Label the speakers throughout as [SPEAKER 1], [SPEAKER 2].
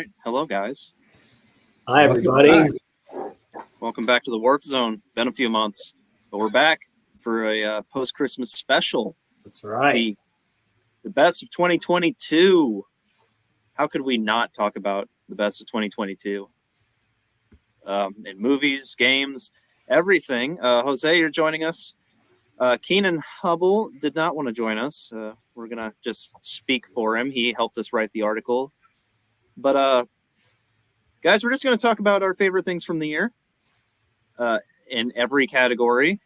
[SPEAKER 1] right. Hello, guys.
[SPEAKER 2] Hi,
[SPEAKER 3] Welcome
[SPEAKER 2] everybody.
[SPEAKER 3] back.
[SPEAKER 1] Welcome back to the Warpzone. Been a few months, but we're back for a post-Christmas special.
[SPEAKER 2] That's right.
[SPEAKER 1] The best of 2022. How could we not talk about the best of 2022? In movies, games, everything. Jose, you're joining us. Kenan Hubble did not want to join us. We're going to just speak for him. He helped us write the article. But, guys, we're just going to talk about our favorite things from the year in every category.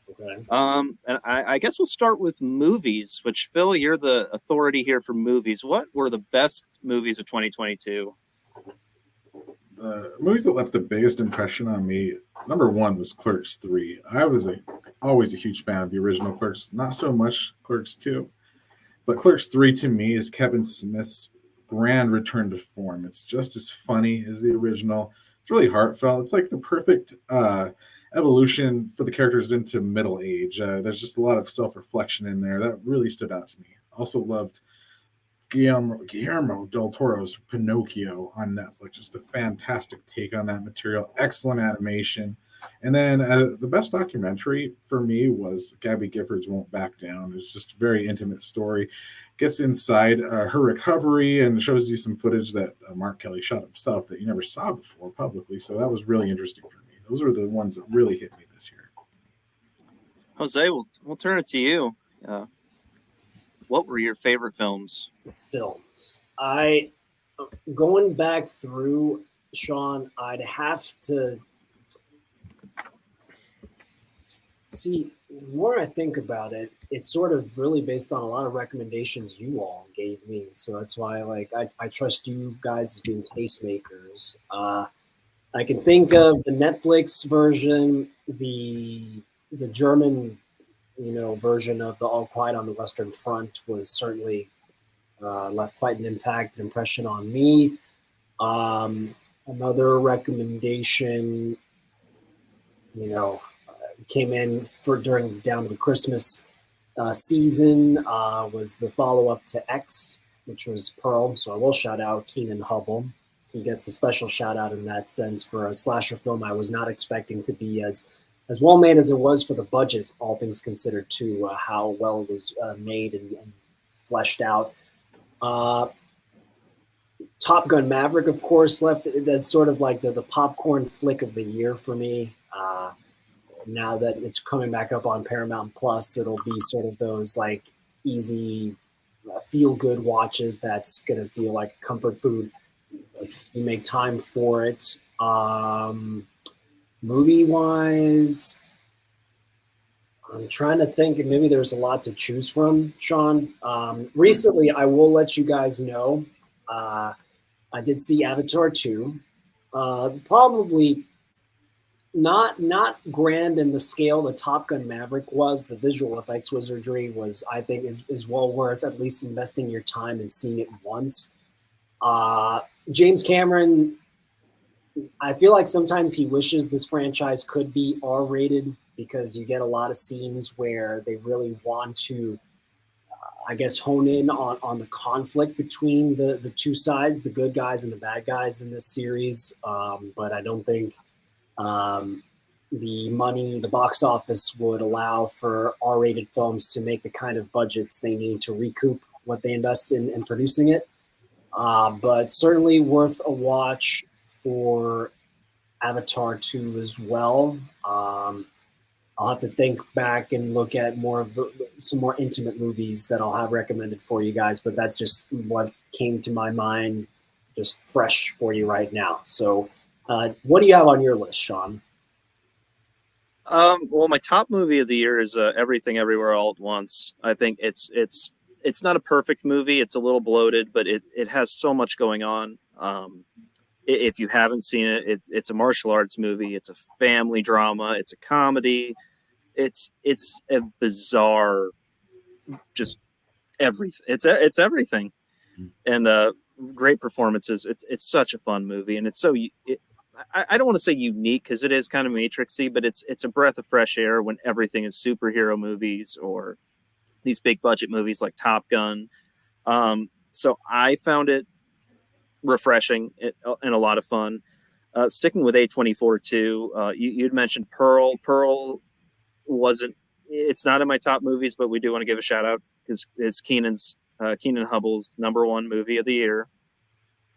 [SPEAKER 2] Okay.
[SPEAKER 1] And I guess we'll start with movies, which, Phil, you're the authority here for movies. What were the best movies of 2022?
[SPEAKER 3] The movies that left the biggest impression on me, number one was Clerks 3. I was always a huge fan of the original Clerks, not so much Clerks 2. But Clerks 3 to me is Kevin Smith's grand return to form. It's just as funny as the original. It's really heartfelt. It's like the perfect evolution for the characters into middle age. There's just a lot of self-reflection in there. That really stood out to me. Also loved Guillermo del Toro's Pinocchio on Netflix. Just a fantastic take on that material. Excellent animation. And then the best documentary for me was Gabby Giffords Won't Back Down. It's just a very intimate story. Gets inside her recovery and shows you some footage that Mark Kelly shot himself that you never saw before publicly. So that was really interesting for me. Those were the ones that really hit me this year.
[SPEAKER 1] Jose, we'll turn it to you. What were your favorite films?
[SPEAKER 2] Films. Going back through, Sean, I'd have to see. The more I think about it, it's sort of really based on a lot of recommendations you all gave me. So that's why, I trust you guys as being tastemakers. I can think of the Netflix version, the German, version of the All Quiet on the Western Front was certainly left quite an impression on me. Another recommendation, came in during down to the Christmas season was the follow-up to X, which was Pearl. So I will shout out Kenan Hubble. He gets a special shout out in that sense for a slasher film I was not expecting to be as well made as it was for the budget, all things considered, to how well it was made and fleshed out. Top Gun Maverick, of course, left. That's sort of like the popcorn flick of the year for me. Now that it's coming back up on Paramount Plus, it'll be sort of those like easy, feel-good watches that's going to feel like comfort food if you make time for it. Movie-wise, I'm trying to think, and maybe there's a lot to choose from, Sean. Recently, I will let you guys know, I did see Avatar 2. Probably not grand in the scale the Top Gun Maverick was. The visual effects wizardry was, I think, is well worth at least investing your time and seeing it once. James Cameron, I feel like sometimes he wishes this franchise could be R-rated because you get a lot of scenes where they really want to, I guess, hone in on the conflict between the two sides, the good guys and the bad guys in this series. But I don't think the box office would allow for R-rated films to make the kind of budgets they need to recoup what they invest in producing it. But certainly worth a watch for Avatar 2 as well. I'll have to think back and look at some more intimate movies that I'll have recommended for you guys, but that's just what came to my mind, just fresh for you right now. So what do you have on your list, Sean?
[SPEAKER 1] Well, my top movie of the year is Everything Everywhere All at Once. I think it's not a perfect movie. It's a little bloated, but it has so much going on. If you haven't seen it, it's a martial arts movie. It's a family drama. It's a comedy. It's a bizarre, just everything. It's everything, and great performances. It's such a fun movie, and it's so. I don't want to say unique because it is kind of matrixy, but it's a breath of fresh air when everything is superhero movies or these big budget movies like Top Gun. So I found it refreshing and a lot of fun. Sticking with A24 too, you'd mentioned Pearl. Pearl wasn't. It's not in my top movies, but we do want to give a shout out because it's Kenan Hubble's #1 movie of the year.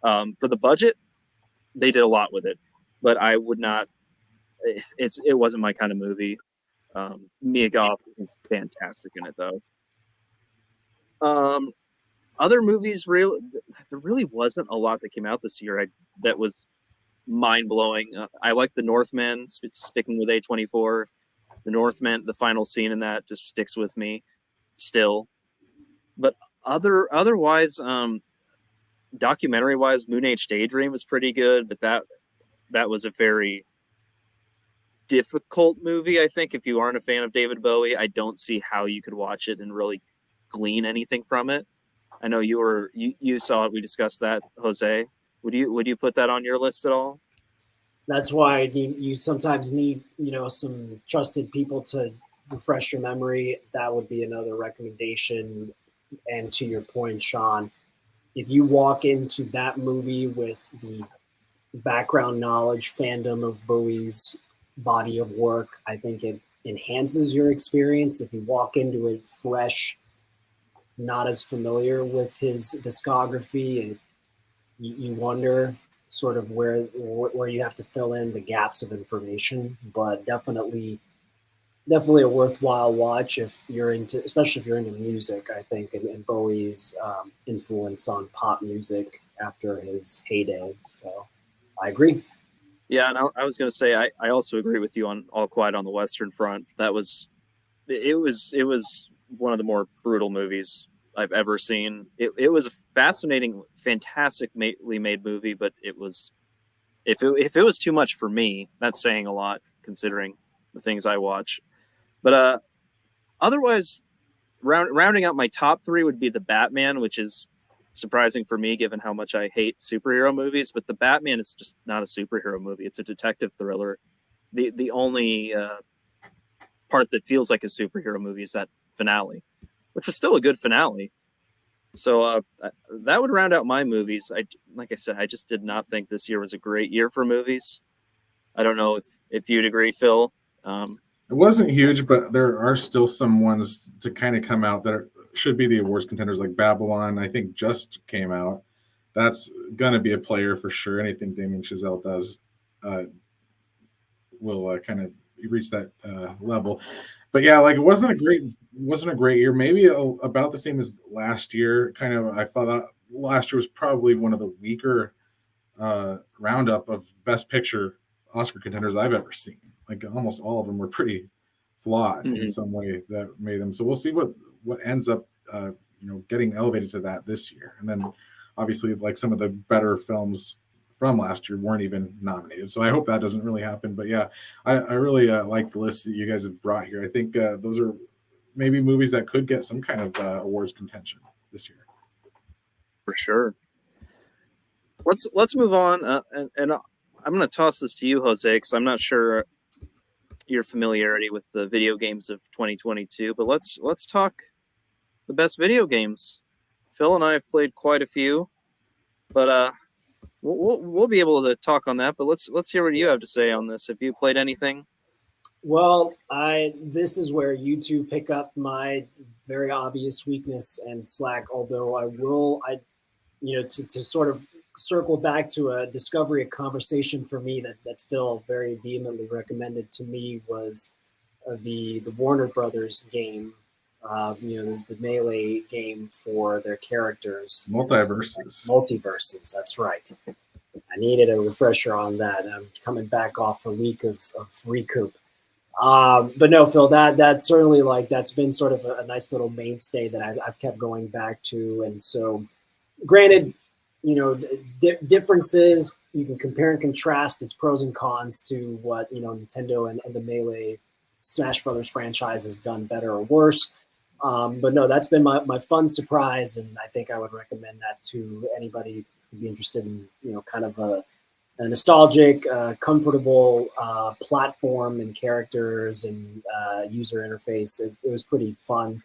[SPEAKER 1] For the budget, they did a lot with it, but I would not. It wasn't my kind of movie. Mia Goth is fantastic in it, though. Other movies, there really wasn't a lot that came out this year that was mind blowing. I like The Northman, sticking with A24. The Northman, the final scene in that just sticks with me still. But otherwise, documentary wise, Moon Age Daydream was pretty good, but that was a very difficult movie. I think if you aren't a fan of David Bowie, I don't see how you could watch it and really glean anything from it. I know you saw it. We discussed that, Jose. Would you put that on your list at all?
[SPEAKER 2] That's why you sometimes need, some trusted people to refresh your memory. That would be another recommendation. And to your point, Sean, if you walk into that movie with the background knowledge, fandom of Bowie's body of work, I think it enhances your experience. If you walk into it fresh, not as familiar with his discography, you wonder sort of where you have to fill in the gaps of information. But definitely a worthwhile watch if you're into, especially if you're into music. I think and Bowie's influence on pop music after his heyday. So I agree.
[SPEAKER 1] Yeah, and I was going to say I also agree with you on All Quiet on the Western Front. It was one of the more brutal movies I've ever seen. It was a fascinating, fantastically made movie, but it was if it was too much for me, that's saying a lot considering the things I watch. But otherwise, rounding out my top 3 would be The Batman, which is surprising for me given how much I hate superhero movies. But The Batman is just not a superhero movie; it's a detective thriller. The only part that feels like a superhero movie is that finale, which was still a good finale. So that would round out my movies. Like I said, I just did not think this year was a great year for movies. I don't know if you'd agree, Phil.
[SPEAKER 3] It wasn't huge, but there are still some ones to kind of come out that should be the awards contenders, like Babylon, I think just came out. That's going to be a player for sure. Anything Damien Chazelle does will kind of reach that level. But yeah, like it wasn't a great year. Maybe about the same as last year. Kind of, I thought that last year was probably one of the weaker roundup of Best Picture Oscar contenders I've ever seen. Like almost all of them were pretty flawed in some way that made them. So we'll see what ends up, getting elevated to that this year. And then obviously, like some of the better films from last year weren't even nominated. So I hope that doesn't really happen. But yeah, I really like the list that you guys have brought here. I think those are maybe movies that could get some kind of awards contention this year.
[SPEAKER 1] For sure. Let's move on, and I'm going to toss this to you, Jose, because I'm not sure your familiarity with the video games of 2022. But let's talk the best video games. Phil and I have played quite a few, but we'll be able to talk on that. But let's hear what you have to say on this. Have you played anything?
[SPEAKER 2] Well, this is where you two pick up my very obvious weakness and slack. Although to sort of circle back to a discovery, a conversation for me that Phil very vehemently recommended to me was the Warner Brothers game, the Melee game for their characters. Multiverses, that's right. I needed a refresher on that. I'm coming back off a week of recoup. But no, Phil, that's certainly that's been sort of a nice little mainstay that I've kept going back to. And so, granted, differences, you can compare and contrast its pros and cons to what, Nintendo and the Melee Smash Brothers franchise has done better or worse. But no, that's been my fun surprise. And I think I would recommend that to anybody who'd be interested in, kind of a nostalgic, comfortable platform and characters and user interface. It was pretty fun.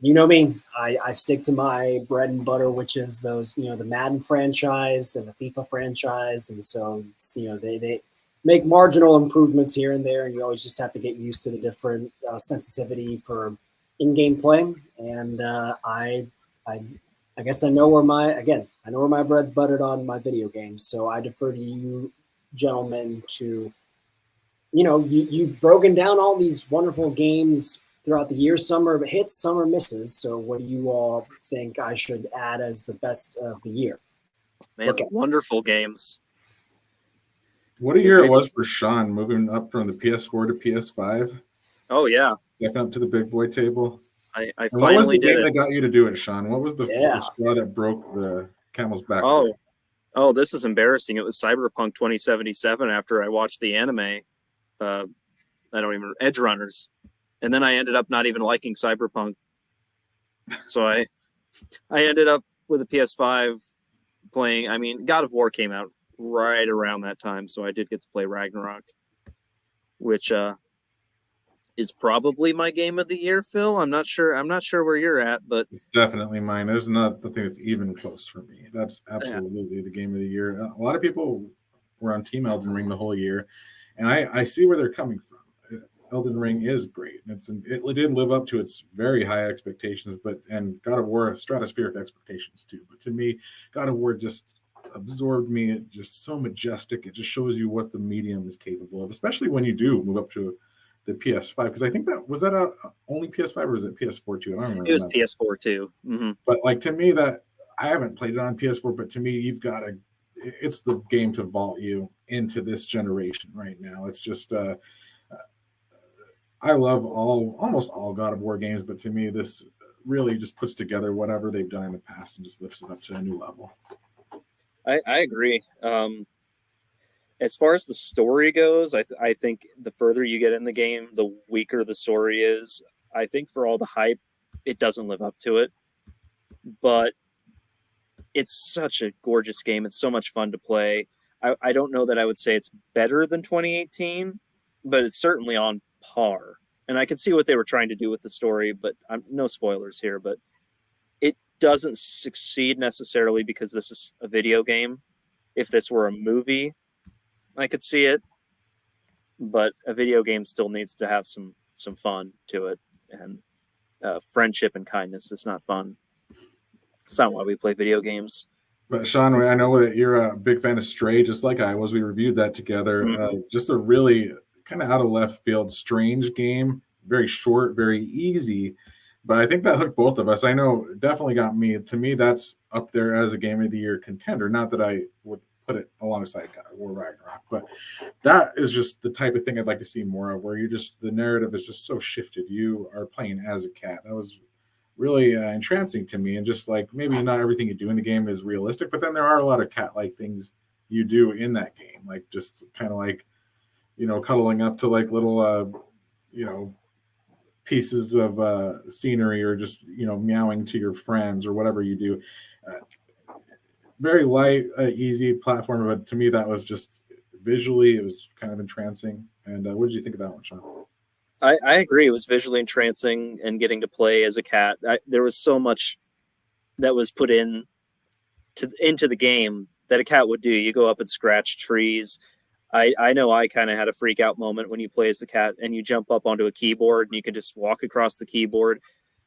[SPEAKER 2] you know me, I stick to my bread and butter, which is those, the Madden franchise and the FIFA franchise. And so, they make marginal improvements here and there, and you always just have to get used to the different sensitivity for in-game play. And I guess I know where my bread's buttered on my video games. So I defer to you gentlemen to, you've broken down all these wonderful games throughout the year, summer hits, summer misses. So what do you all think I should add as the best of the year?
[SPEAKER 1] Man,
[SPEAKER 2] Okay.
[SPEAKER 1] wonderful games.
[SPEAKER 3] What a year it was for Sean, moving up from the PS4 to PS5.
[SPEAKER 1] Oh yeah,
[SPEAKER 3] Stepping up to the big boy table.
[SPEAKER 1] I
[SPEAKER 3] And
[SPEAKER 1] finally
[SPEAKER 3] what was the
[SPEAKER 1] did
[SPEAKER 3] game
[SPEAKER 1] it.
[SPEAKER 3] that got you to do it, Sean? What was the
[SPEAKER 2] Yeah.
[SPEAKER 3] straw that broke the camel's back?
[SPEAKER 1] Oh, this is embarrassing. It was Cyberpunk 2077 after I watched the anime. I don't even Edge Runners, and then I ended up not even liking Cyberpunk. So I ended up with a PS5 playing. I mean, God of War came out right around that time, so I did get to play Ragnarok, which is probably my game of the year, Phil. I'm not sure where you're at, but
[SPEAKER 3] It's definitely mine. There's not the thing that's even close for me. That's absolutely the game of the year. A lot of people were on Team Elden Ring the whole year, and I see where they're coming from. Elden Ring is great. It did live up to its very high expectations, and God of War stratospheric expectations too. But to me, God of War just absorbed me. It just so majestic. It just shows you what the medium is capable of, especially when you do move up to the PS5, because I think that only PS5 or was it PS4 too? I don't remember.
[SPEAKER 1] It was PS4 too. Mm-hmm.
[SPEAKER 3] But to me, that I haven't played it on PS4, but to me, it's the game to vault you into this generation right now. It's just I love almost all God of War games, but to me, this really just puts together whatever they've done in the past and just lifts it up to a new level.
[SPEAKER 1] I agree. As far as the story goes, I think the further you get in the game, the weaker the story is. I think for all the hype, it doesn't live up to it. But it's such a gorgeous game. It's so much fun to play. I don't know that I would say it's better than 2018, but it's certainly on par. And I can see what they were trying to do with the story, but no spoilers here. But it doesn't succeed necessarily because this is a video game. If this were a movie, I could see it, but a video game still needs to have some fun to it, and friendship and kindness is not fun. It's not why we play video games.
[SPEAKER 3] But Sean, I know that you're a big fan of Stray, just like I was. We reviewed that together.
[SPEAKER 1] Mm-hmm.
[SPEAKER 3] Just a really kind of out of left field, strange game. Very short, very easy. But I think that hooked both of us. I know it definitely got me. To me, that's up there as a game of the year contender. Not that I would put it alongside God of War Ragnarok, but that is just the type of thing I'd like to see more of, where the narrative is just so shifted. You are playing as a cat. That was really entrancing to me, and just like maybe not everything you do in the game is realistic, but then there are a lot of cat-like things you do in that game, like just kind of like cuddling up to like little pieces of scenery, or just meowing to your friends or whatever you do. Very light, easy platform, but to me that was just visually, it was kind of entrancing. And what did you think of that one, Sean?
[SPEAKER 1] I agree. It was visually entrancing, and getting to play as a cat. There was so much that was put into the game that a cat would do. You go up and scratch trees. I know I kind of had a freak out moment when you play as the cat and you jump up onto a keyboard and you can just walk across the keyboard.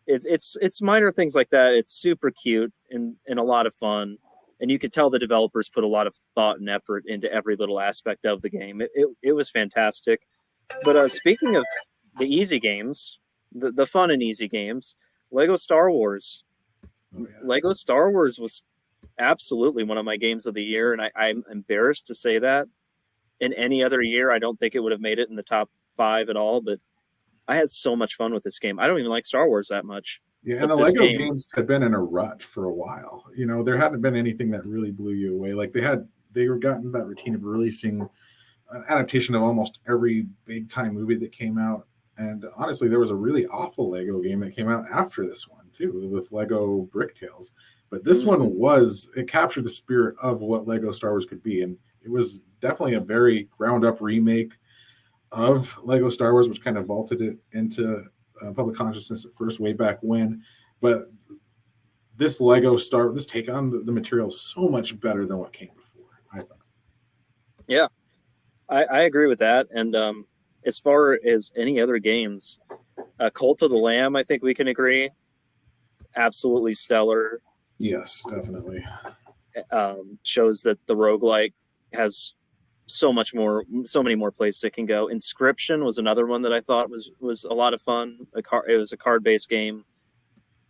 [SPEAKER 1] It's minor things like that. It's super cute and a lot of fun. And you could tell the developers put a lot of thought and effort into every little aspect of the game. It was fantastic. But speaking of the easy games, the fun and easy games, Lego Star Wars. Oh, yeah. Lego Star Wars was absolutely one of my games of the year, and I'm embarrassed to say that. In any other year, I don't think it would have made it in the top 5 at all, but I had so much fun with this game. I don't even like Star Wars that much.
[SPEAKER 3] Yeah, and the Lego games had been in a rut for a while. There hadn't been anything that really blew you away. Like they were gotten that routine of releasing an adaptation of almost every big time movie that came out. And honestly, there was a really awful Lego game that came out after this one too, with Lego Bricktales. But this one it captured the spirit of what Lego Star Wars could be. And it was definitely a very ground up remake of Lego Star Wars, which kind of vaulted it into public consciousness at first, way back when. but this this take on the material is so much better than what came before, I thought.
[SPEAKER 1] Yeah, I agree with that. And as far as any other games, Cult of the Lamb, I think we can agree, absolutely stellar.
[SPEAKER 3] Yes, definitely.
[SPEAKER 1] Shows that the roguelike has so many more places it can go. Inscription was another one that I thought was a lot of fun. It was a card-based game.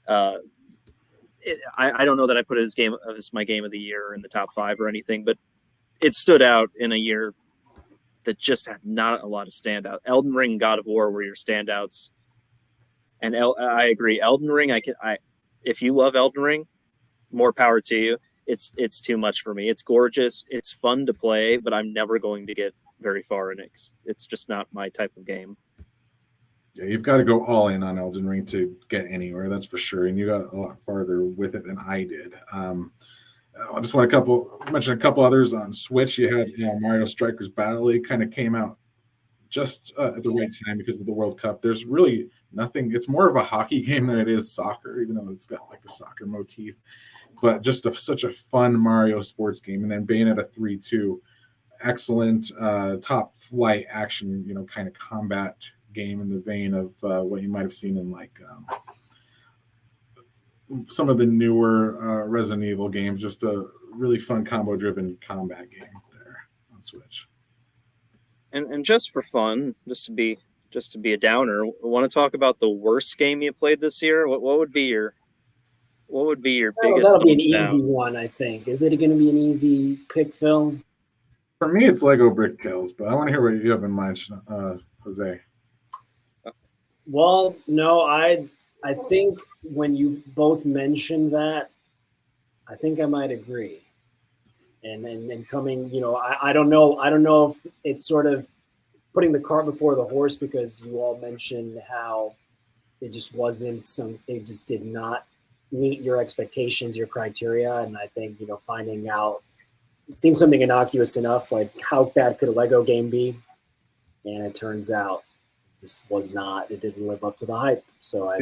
[SPEAKER 1] I don't know that I put it as my game of the year in the top 5 or anything, but it stood out in a year that just had not a lot of standout. Elden Ring and God of War were your standouts. And I agree. Elden Ring, if you love Elden Ring, more power to you. It's too much for me. It's gorgeous. It's fun to play, but I'm never going to get very far in it. It's just not my type of game.
[SPEAKER 3] Yeah, you've got to go all in on Elden Ring to get anywhere, that's for sure. And you got a lot farther with it than I did. I just want to mention a couple others on Switch. You had Mario Strikers Battle League kind of came out just at the right time because of the World Cup. There's really nothing. It's more of a hockey game than it is soccer, even though it's got like the soccer motif. But just such a fun Mario sports game. And then Bayonetta 3-2, excellent top flight action, kind of combat game in the vein of what you might have seen in like some of the newer Resident Evil games. Just a really fun combo-driven combat game there on Switch.
[SPEAKER 1] And just for fun, just to be a downer, I want to talk about the worst game you played this year. What would be your biggest?
[SPEAKER 2] That'll be an easy one, I think. Is it going to be an easy pick, Phil?
[SPEAKER 3] For me, it's Lego Brick Tales, but I want to hear what you have in mind, Jose.
[SPEAKER 2] Well, no, I think when you both mentioned that, I think I might agree. And then coming, I don't know if it's sort of putting the cart before the horse, because you all mentioned how it just it just did not meet your expectations, your criteria. And I think, finding out, it seems something innocuous enough, like how bad could a Lego game be? And it turns out just was not. It didn't live up to the hype. So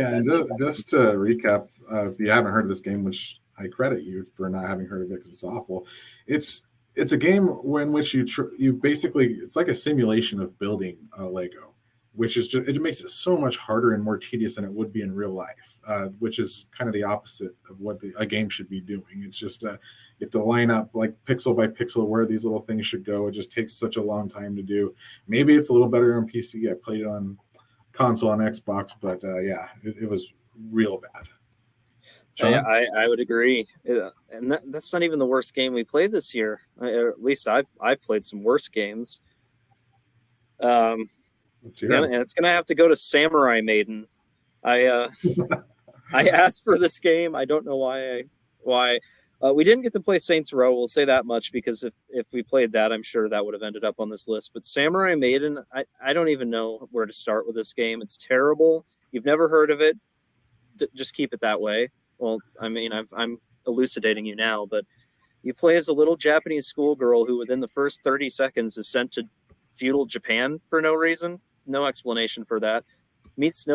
[SPEAKER 3] just to recap, if you haven't heard of this game, which I credit you for not having heard of it because it's awful. It's a game in which you basically, it's like a simulation of building a Lego, which is it makes it so much harder and more tedious than it would be in real life, which is kind of the opposite of what a game should be doing. It's just you have to line up like pixel by pixel where these little things should go. It just takes such a long time to do. Maybe it's a little better on PC. I played it on console on Xbox, but it was real bad.
[SPEAKER 1] I would agree, and that's not even the worst game we played this year. At least I've played some worse games. It's gonna have to go to Samurai Maiden. I asked for this game. I don't know why. We didn't get to play Saints Row. We'll say that much, because if we played that, I'm sure that would have ended up on this list. But Samurai Maiden, I don't even know where to start with this game. It's terrible. You've never heard of it. Just keep it that way. Well, I mean, I'm elucidating you now, but you play as a little Japanese schoolgirl who, within the first 30 seconds, is sent to feudal Japan for no reason, no explanation for that. Meets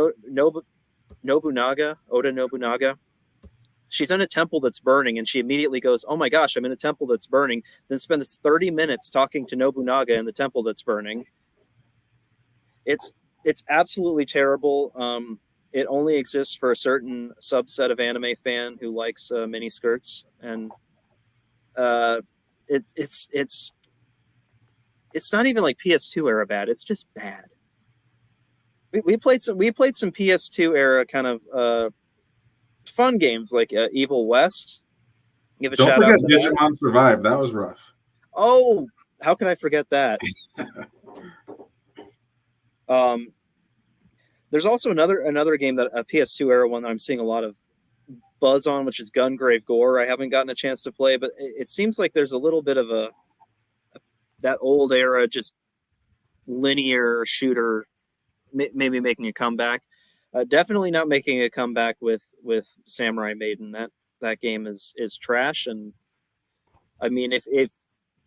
[SPEAKER 1] Nobunaga, Oda Nobunaga. She's in a temple that's burning, and she immediately goes, "Oh my gosh, I'm in a temple that's burning." Then spends 30 minutes talking to Nobunaga in the temple that's burning. It's absolutely terrible. It only exists for a certain subset of anime fan who likes mini skirts, and it's not even like PS2 era bad. It's just bad. We played some PS2 era kind of fun games like Evil West. Give a
[SPEAKER 3] Don't
[SPEAKER 1] shout
[SPEAKER 3] forget
[SPEAKER 1] out to
[SPEAKER 3] Digimon Survive. That was rough.
[SPEAKER 1] Oh, how can I forget that? There's also another game, that a PS2 era one that I'm seeing a lot of buzz on, which is Gungrave Gore. I haven't gotten a chance to play, but it seems like there's a little bit of that old era, just linear shooter, maybe making a comeback. Definitely not making a comeback with Samurai Maiden. That game is trash, and I mean, if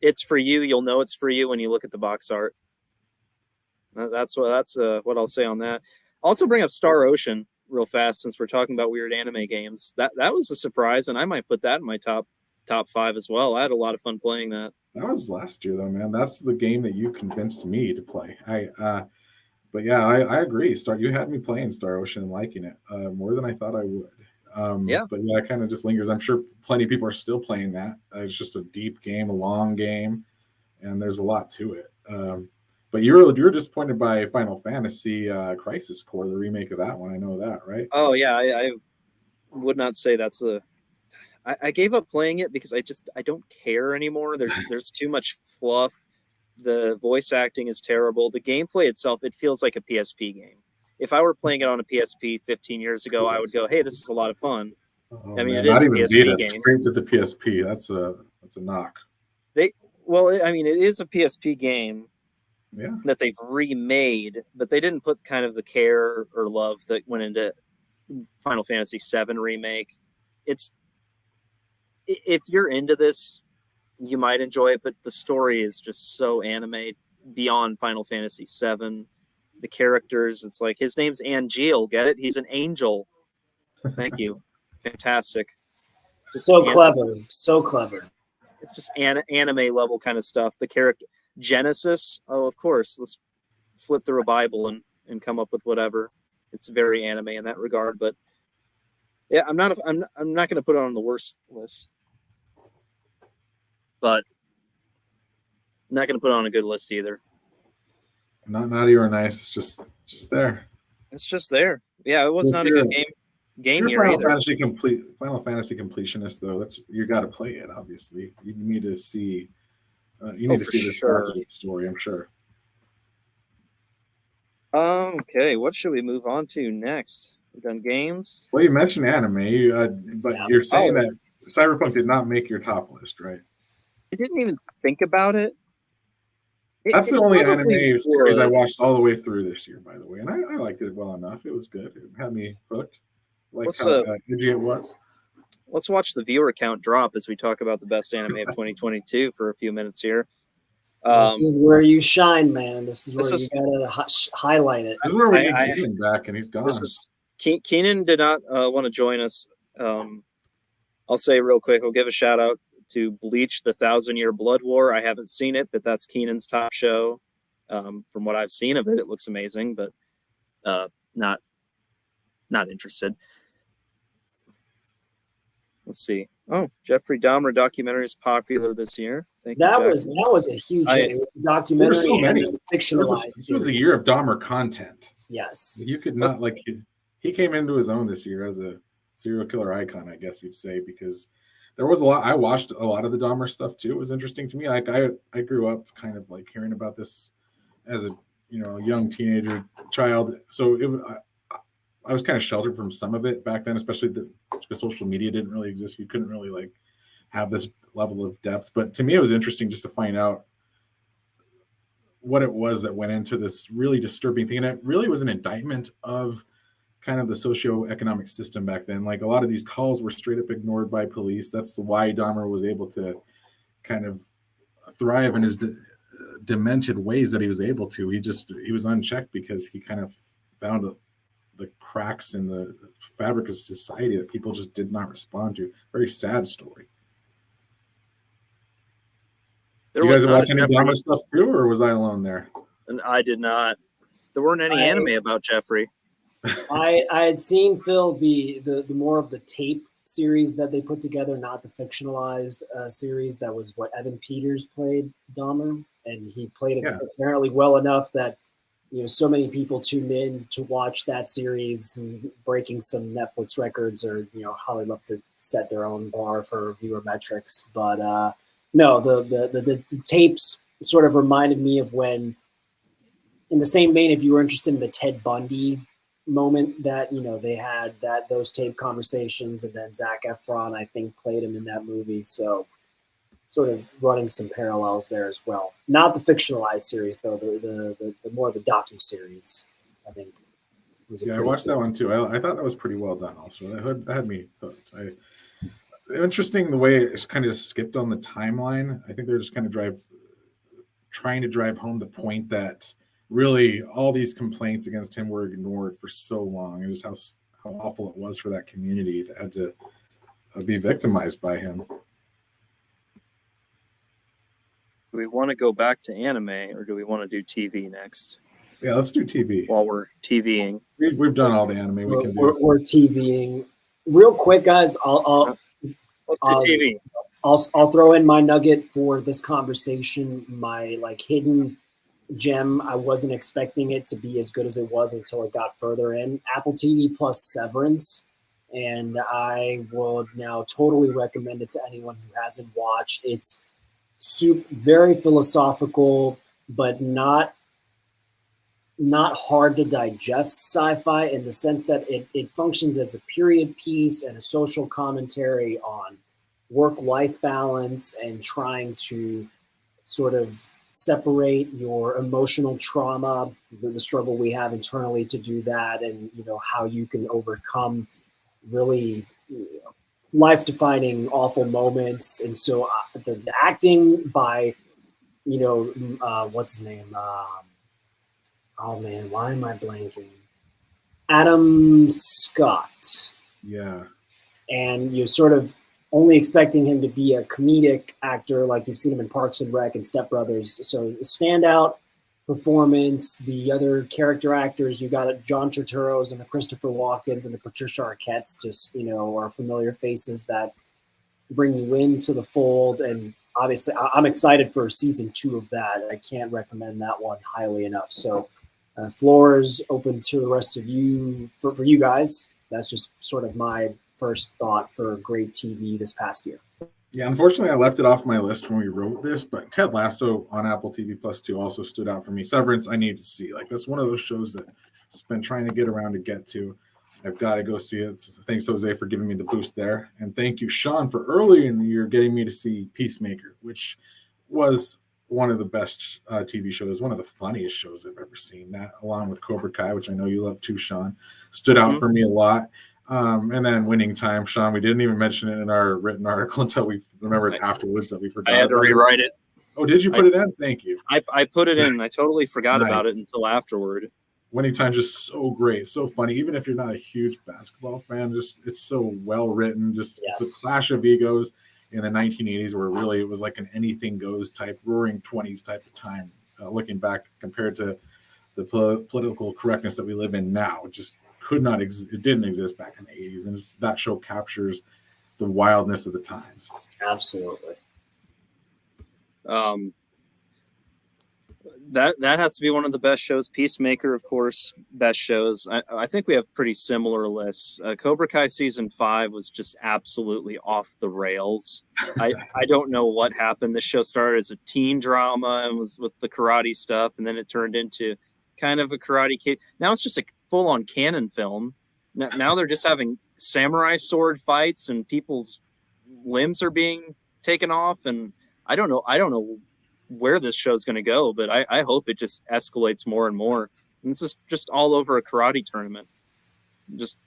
[SPEAKER 1] it's for you, you'll know it's for you when you look at the box art. That's what I'll say on that. Also bring up Star Ocean. real fast since we're talking about weird anime games. That was a surprise, and I might put that in my top 5 as well. I had a lot of fun playing that.
[SPEAKER 3] That was last year though, man. That's the game that you convinced me to play. But yeah, I agree. You had me playing Star Ocean and liking it more than I thought I would.
[SPEAKER 1] Yeah.
[SPEAKER 3] But yeah, it kind of just lingers. I'm sure plenty of people are still playing that. It's just a deep game, a long game, and there's a lot to it. But you were disappointed by Final Fantasy Crisis Core, the remake of that one. I know that, right?
[SPEAKER 1] Oh yeah, I would not say that's a. I gave up playing it because I don't care anymore. There's too much fluff. The voice acting is terrible. The gameplay itself, it feels like a PSP game. If I were playing it on a PSP 15 years ago, I would go, "Hey, this is a lot of fun."
[SPEAKER 3] Oh,
[SPEAKER 1] I mean,
[SPEAKER 3] man,
[SPEAKER 1] it is
[SPEAKER 3] not
[SPEAKER 1] a
[SPEAKER 3] even
[SPEAKER 1] PSP
[SPEAKER 3] Vita,
[SPEAKER 1] game.
[SPEAKER 3] straight to the PSP. That's a knock.
[SPEAKER 1] I mean, it is a PSP game
[SPEAKER 3] Yeah.
[SPEAKER 1] that they've remade, but they didn't put kind of the care or love that went into Final Fantasy VII remake. If you're into this, you might enjoy it, but the story is just so anime beyond Final Fantasy VII. The characters, it's like his name's Angel. Get it? He's an angel. Thank you. Fantastic.
[SPEAKER 2] So clever. So clever.
[SPEAKER 1] It's just anime level kind of stuff. The character Genesis. Oh, of course. Let's flip through a Bible and come up with whatever. It's very anime in that regard. But yeah, I'm not going to put it on the worst list. But I'm not going to put it on a good list either.
[SPEAKER 3] Not naughty or nice. It's just there.
[SPEAKER 1] It's just there. Yeah, it was not a good game year either.
[SPEAKER 3] Final Fantasy completionist though. You got to play it. Obviously, you need to see. You need to see this positive story. I'm sure.
[SPEAKER 1] Okay, what should we move on to next? We've done games.
[SPEAKER 3] Well, you mentioned anime, but you're saying that Cyberpunk did not make your top list, right?
[SPEAKER 1] I didn't even think about it.
[SPEAKER 3] That's the only anime series I watched all the way through this year, by the way, and I liked it well enough. It was good. It had me hooked. Like how edgy it was.
[SPEAKER 1] Let's watch the viewer count drop as we talk about the best anime of 2022 for a few minutes here.
[SPEAKER 2] This is where you shine, man. This is where you gotta highlight it.
[SPEAKER 3] This is where we need Kenan back, and he's gone.
[SPEAKER 1] Kenan did not want to join us. I'll say real quick. I'll give a shout out to Bleach: The 1,000-Year Blood War. I haven't seen it, but that's Kenan's top show. From what I've seen of it, it looks amazing, but not interested. Let's see. Oh, Jeffrey Dahmer documentary is popular this year. Thank you.
[SPEAKER 2] That was a huge hit. It was a documentary.
[SPEAKER 3] So many
[SPEAKER 2] fictionalized.
[SPEAKER 3] This was a year of Dahmer content.
[SPEAKER 2] Yes.
[SPEAKER 3] You could not he came into his own this year as a serial killer icon, I guess you'd say, because there was a lot. I watched a lot of the Dahmer stuff too. It was interesting to me. Like I grew up kind of like hearing about this as a young teenager child. So I was kind of sheltered from some of it back then, especially because social media didn't really exist. You couldn't really like have this level of depth. But to me, it was interesting just to find out what it was that went into this really disturbing thing. And it really was an indictment of kind of the socioeconomic system back then. Like a lot of these calls were straight up ignored by police. That's why Dahmer was able to kind of thrive in his demented ways that he was able to. He was unchecked because he kind of found the cracks in the fabric of society that people just did not respond to. Very sad story. You guys watch any Dahmer stuff too, or was I alone there?
[SPEAKER 1] And I did not. There weren't any anime about Jeffrey.
[SPEAKER 2] I had seen, Phil, the more of the tape series that they put together, not the fictionalized series. That was what Evan Peters played Dahmer, and he played it apparently well enough that so many people tuned in to watch that series, and breaking some Netflix records, or how they love to set their own bar for viewer metrics. But no, the tapes sort of reminded me of when, in the same vein, if you were interested in the Ted Bundy moment, that they had those tape conversations, and then Zac Efron, I think, played him in that movie. So sort of running some parallels there as well. Not the fictionalized series though, the more the docu-series, I think.
[SPEAKER 3] I watched that one too. I thought that was pretty well done also. That had me hooked. Interesting the way it kind of skipped on the timeline. I think they're just kind of trying to drive home the point that really all these complaints against him were ignored for so long. It was how awful it was for that community that had to be victimized by him.
[SPEAKER 1] Do we want to go back to anime or do we want to do TV next
[SPEAKER 3] Yeah, let's do TV.
[SPEAKER 1] while we're TVing?
[SPEAKER 3] We've done all the anime we can do.
[SPEAKER 2] We're TVing. Real quick, guys,
[SPEAKER 1] Let's do TV.
[SPEAKER 2] I'll throw in my nugget for this conversation, my like hidden gem. I wasn't expecting it to be as good as it was until it got further in. Apple TV Plus Severance. And I will now totally recommend it to anyone who hasn't watched. It's very philosophical, but not hard to digest sci-fi in the sense that it functions as a period piece and a social commentary on work-life balance and trying to sort of separate your emotional trauma, the struggle we have internally to do that, and how you can overcome really life-defining awful moments. And so the acting by what's his name, oh man, why am I blanking? Adam Scott.
[SPEAKER 3] Yeah.
[SPEAKER 2] And you're sort of only expecting him to be a comedic actor like you've seen him in Parks and Rec and Step Brothers. So standout performance. The other character actors, you got John Turturro's and the Christopher Walkens and the Patricia Arquettes, just are familiar faces that bring you into the fold. And obviously, I'm excited for season 2 of that. I can't recommend that one highly enough. So, floor is open to the rest of you for you guys. That's just sort of my first thought for great TV this past year.
[SPEAKER 3] Yeah, unfortunately, I left it off my list when we wrote this, but Ted Lasso on Apple TV Plus 2 also stood out for me. Severance, I need to see. Like, that's one of those shows that I've been trying to get around to get to. I've got to go see it. So thanks, Jose, for giving me the boost there. And thank you, Sean, for early in the year getting me to see Peacemaker, which was one of the best TV shows, one of the funniest shows I've ever seen. That, along with Cobra Kai, which I know you love too, Sean, stood out for me a lot. And then Winning Time, Sean, we didn't even mention it in our written article until we remembered afterwards that we forgot.
[SPEAKER 1] I had to rewrite it.
[SPEAKER 3] Oh, did you put it in? Thank you.
[SPEAKER 1] I put it in. I totally forgot about it until afterward.
[SPEAKER 3] Winning Time is just so great, so funny. Even if you're not a huge basketball fan, just it's so well written. Just It's a clash of egos in the 1980s, where really it was like an anything goes type, roaring 20s type of time. Looking back, compared to the political correctness that we live in now, it just could not it didn't exist back in the 80s, and that show captures the wildness of the times.
[SPEAKER 2] Absolutely.
[SPEAKER 1] That has to be one of the best shows. Peacemaker, of course, best shows. I think we have pretty similar lists. Cobra Kai season 5 was just absolutely off the rails. I don't know what happened. This show started as a teen drama and was with the karate stuff, and then it turned into kind of a Karate Kid. Now it's just a full-on Kenan film. Now they're just having samurai sword fights and people's limbs are being taken off, and I don't know where this show's going to go, but I hope it just escalates more and more. And this is just all over a karate tournament. Just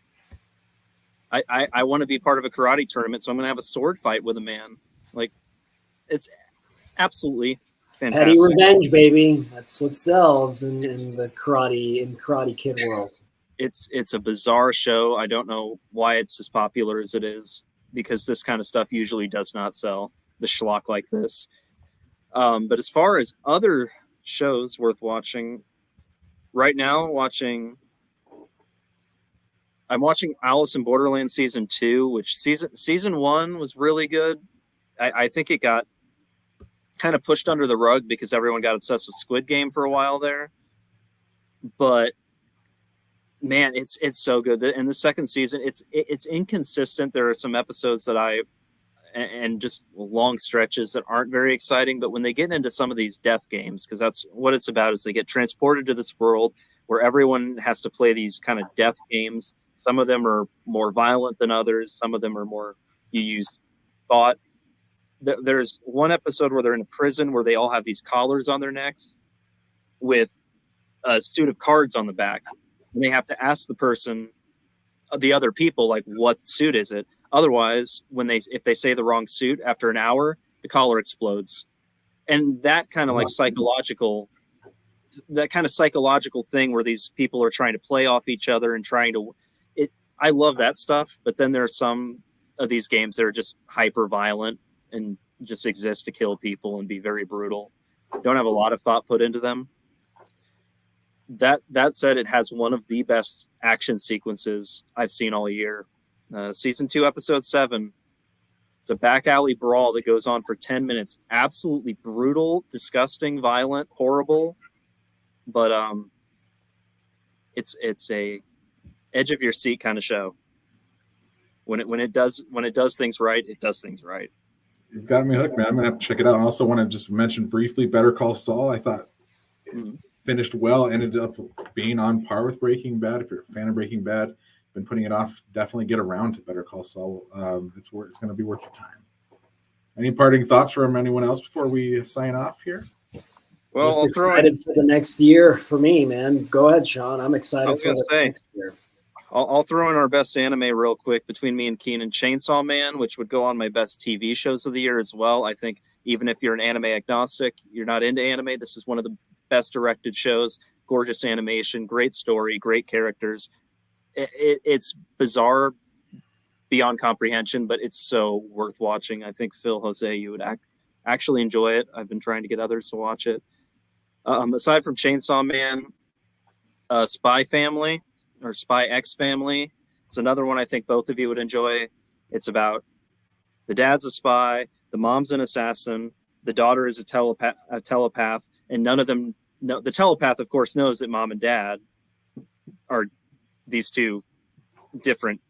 [SPEAKER 1] I want to be part of a karate tournament, so I'm going to have a sword fight with a man. Like, it's absolutely fantastic.
[SPEAKER 2] Petty revenge, baby. That's what sells in the Karate Kid world.
[SPEAKER 1] It's a bizarre show. I don't know why it's as popular as it is, because this kind of stuff usually does not sell, the schlock like this. But as far as other shows worth watching, right now I'm watching Alice in Borderland season 2, which season 1 was really good. I think it got kind of pushed under the rug because everyone got obsessed with Squid Game for a while there. But man, it's so good. In the second season, it's inconsistent. There are some episodes that and just long stretches that aren't very exciting. But when they get into some of these death games, because that's what it's about, is they get transported to this world where everyone has to play these kind of death games. Some of them are more violent than others. Some of them are more, you use thought. There's one episode where they're in a prison where they all have these collars on their necks with a suit of cards on the back. And they have to ask the other people, like, what suit is it? Otherwise, if they say the wrong suit after an hour, the collar explodes. And that kind of like psychological thing where these people are trying to play off each other and I love that stuff, but then there are some of these games that are just hyper violent and just exist to kill people and be very brutal. Don't have a lot of thought put into them. That said, it has one of the best action sequences I've seen all year. Season 2, episode 7. It's a back alley brawl that goes on for 10 minutes. Absolutely brutal, disgusting, violent, horrible. But it's a edge of your seat kind of show. When it does things right, it does things right.
[SPEAKER 3] You've got me hooked, man. I'm gonna have to check it out. I also want to just mention briefly Better Call Saul. I thought it finished well, ended up being on par with Breaking Bad. If you're a fan of Breaking Bad, been putting it off, definitely get around to Better Call Saul. It's going to be worth your time. Any parting thoughts from anyone else before we sign off here?
[SPEAKER 1] Well,
[SPEAKER 2] just excited for the next year for me, man. Go ahead, Sean. I'm excited for the next year.
[SPEAKER 1] I'll throw in our best anime real quick between me and Kenan. Chainsaw Man, which would go on my best TV shows of the year as well. I think even if you're an anime agnostic, you're not into anime, this is one of the best directed shows. Gorgeous animation, great story, great characters. It's bizarre beyond comprehension, but it's so worth watching. I think, Phil, Jose, you would actually enjoy it. I've been trying to get others to watch it. Aside from Chainsaw Man, Spy Family or Spy X Family, it's another one I think both of you would enjoy. It's about the dad's a spy, the mom's an assassin, the daughter is a telepath, and none of them know. The telepath, of course, knows that mom and dad are these two different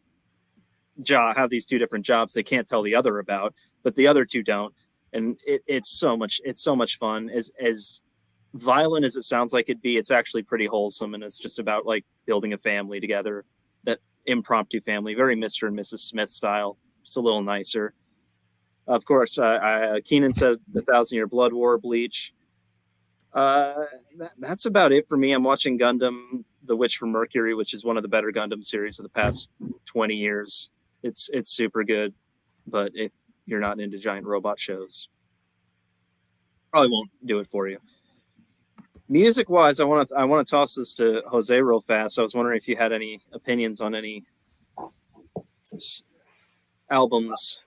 [SPEAKER 1] have these two different jobs they can't tell the other about, but the other two don't. And it's so much fun. As violent as it sounds like it'd be, it's actually pretty wholesome, and it's just about like building a family together, that impromptu family, very Mr. and Mrs. Smith style, just a little nicer. Of course, Kenan said the 1,000-Year Blood War, Bleach. That's about it for me. I'm watching Gundam, The Witch from Mercury, which is one of the better Gundam series of the past 20 years. It's super good, but if you're not into giant robot shows, probably won't do it for you. Music wise, I want to toss this to Jose real fast. I was wondering if you had any opinions on any albums.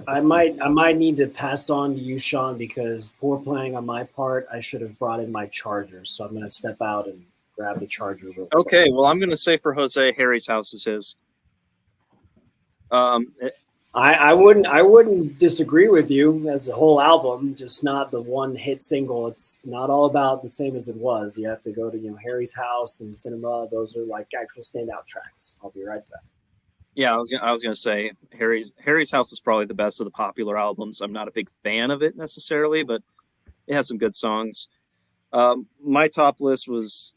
[SPEAKER 2] I might need to pass on to you, Sean, because poor playing on my part. I should have brought in my charger, so I'm going to step out and grab the charger real quick.
[SPEAKER 1] Okay, well, I'm going to say for Jose, Harry's House is his.
[SPEAKER 2] I wouldn't disagree with you as a whole album, just not the one hit single. It's not all about the same as it was. You have to go to Harry's House and Cinema. Those are like actual standout tracks. I'll be right back.
[SPEAKER 1] Yeah, I was gonna say Harry's House is probably the best of the popular albums. I'm not a big fan of it necessarily, but it has some good songs. My top list was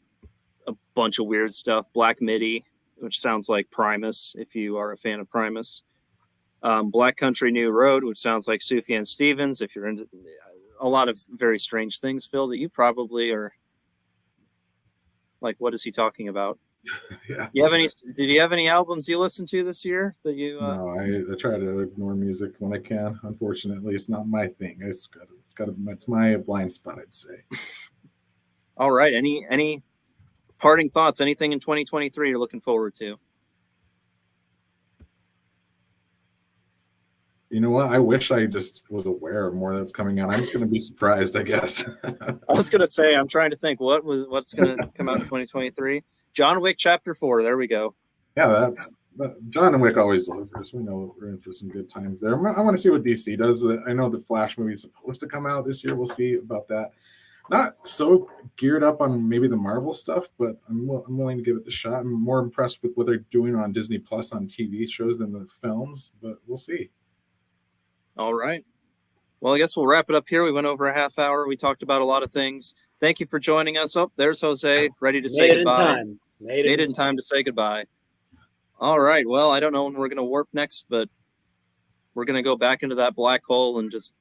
[SPEAKER 1] a bunch of weird stuff. Black Midi, which sounds like Primus, if you are a fan of Primus. Black Country New Road, which sounds like Sufjan Stevens, if you're into a lot of very strange things, Phil, that you probably are like, what is he talking about?
[SPEAKER 3] Yeah.
[SPEAKER 1] Did you have any albums you listened to this year that you
[SPEAKER 3] No, I try to ignore music when I can. Unfortunately, it's not my thing. It's my blind spot, I'd say.
[SPEAKER 1] All right. Any parting thoughts? Anything in 2023 you're looking forward to?
[SPEAKER 3] You know what? I wish I just was aware of more that's coming out. I'm just going to be surprised, I guess.
[SPEAKER 1] I was going to say, I'm trying to think what's going to come out in 2023. John Wick Chapter 4. There we go.
[SPEAKER 3] Yeah, John Wick always delivers. We know we're in for some good times there. I want to see what DC does. I know the Flash movie is supposed to come out this year. We'll see about that. Not so geared up on maybe the Marvel stuff, but I'm willing to give it the shot. I'm more impressed with what they're doing on Disney Plus on TV shows than the films, but we'll see.
[SPEAKER 1] All right. Well, I guess we'll wrap it up here. We went over a half hour. We talked about a lot of things. Thank you for joining us. Oh, there's Jose, ready to say goodbye. Made it in time to say goodbye. All right. Well, I don't know when we're going to warp next, but we're going to go back into that black hole and just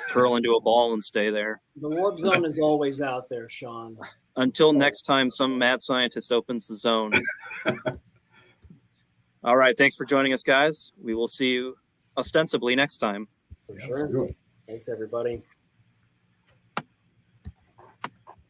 [SPEAKER 1] curl into a ball and stay there.
[SPEAKER 2] The warp zone is always out there, Sean.
[SPEAKER 1] Until next time, some mad scientist opens the zone. All right. Thanks for joining us, guys. We will see you ostensibly next time.
[SPEAKER 2] For sure. Thanks, everybody.